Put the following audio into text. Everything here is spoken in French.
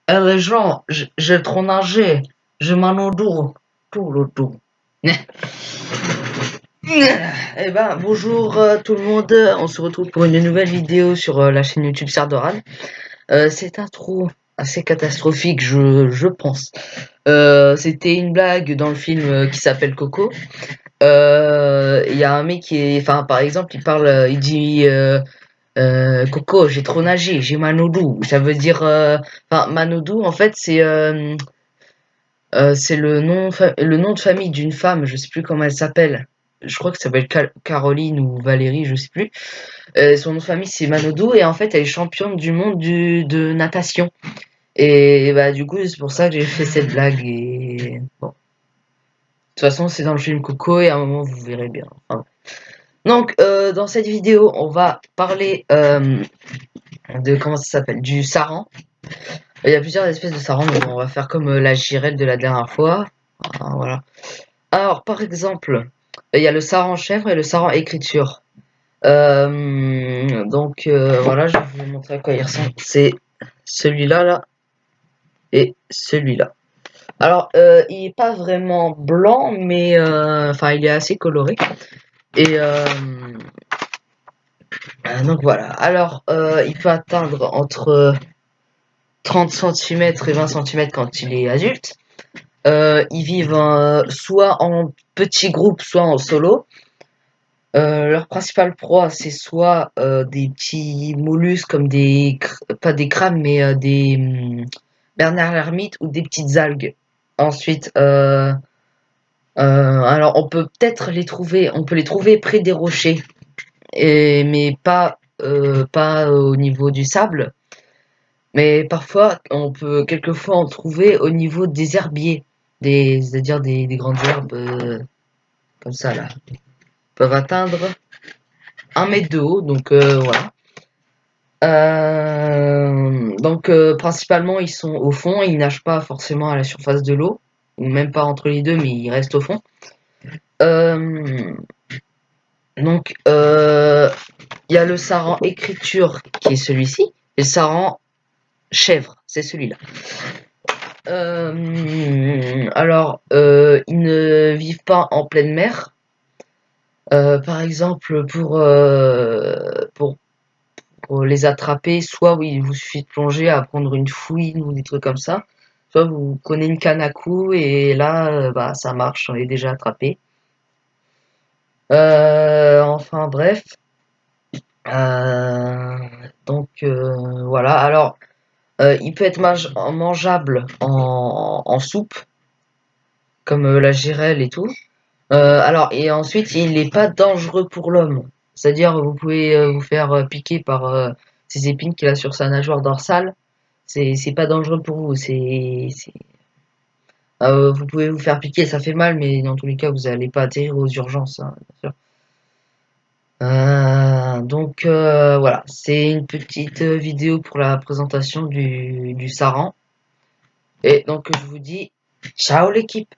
Les gens, j'ai trop nagé, je m'en au dos, tout le dos. Eh ben, bonjour tout le monde, on se retrouve pour une nouvelle vidéo sur la chaîne YouTube Sardoran. Cette intro assez catastrophique, je pense. C'était une blague dans le film qui s'appelle Coco. Il y a un mec qui est, enfin, par exemple, il parle, il dit Coco, j'ai trop nagé, j'ai Manodou. Ça veut dire, enfin, Manodou, en fait, c'est le nom de famille d'une femme, je sais plus comment elle s'appelle. Je crois que ça s'appelle Caroline ou Valérie, je sais plus. Son nom de famille c'est Manodou et en fait elle est championne du monde de natation. Et bah du coup c'est pour ça que j'ai fait cette blague et bon. De toute façon c'est dans le film Coco et à un moment vous verrez bien. Enfin, donc dans cette vidéo on va parler de comment ça s'appelle du saran. Il y a plusieurs espèces de saran donc on va faire comme la girelle de la dernière fois. Voilà. Alors, par exemple, il y a le saran chèvre et le saran écriture. Voilà, je vais vous montrer à quoi il ressemble. C'est celui-là, là, et celui-là. Alors, il est pas vraiment blanc, mais enfin, il est assez coloré. Et donc voilà. Alors, il peut atteindre entre 30 centimètres et 20 centimètres quand il est adulte. Ils vivent soit en petits groupes, soit en solo. Leur principale proie, c'est soit des petits mollusques comme pas des crabes, mais des Bernard l'ermite ou des petites algues. Ensuite, alors on peut peut-être les trouver, on peut les trouver près des rochers, mais pas au niveau du sable. Mais parfois, on peut quelquefois en trouver au niveau des herbiers, c'est-à-dire des grandes herbes comme ça là, peuvent atteindre 1 mètre de haut, donc voilà. Principalement, ils sont au fond, ils nagent pas forcément à la surface de l'eau, ou même pas entre les deux, mais ils restent au fond. Euh, il y a le saran écriture qui est celui-ci, et le saran chèvre, c'est celui-là. Ils ne vivent pas en pleine mer. Par exemple, pour les attraper, soit oui, il vous suffit de plonger à prendre une fouine ou des trucs comme ça, soit vous prenez une canne à coups et là, bah, ça marche, on est déjà attrapé. Enfin bref. Euh, voilà. Alors, il peut être mangeable en soupe, comme la girelle et tout. Et ensuite, il n'est pas dangereux pour l'homme. C'est-à-dire, vous pouvez vous faire piquer par ces épines qu'il a sur sa nageoire dorsale. C'est pas dangereux pour vous. Vous pouvez vous faire piquer, ça fait mal, mais dans tous les cas, vous n'allez pas atterrir aux urgences, hein, bien sûr. Voilà, c'est une petite vidéo pour la présentation du saran. Et donc, je vous dis ciao l'équipe!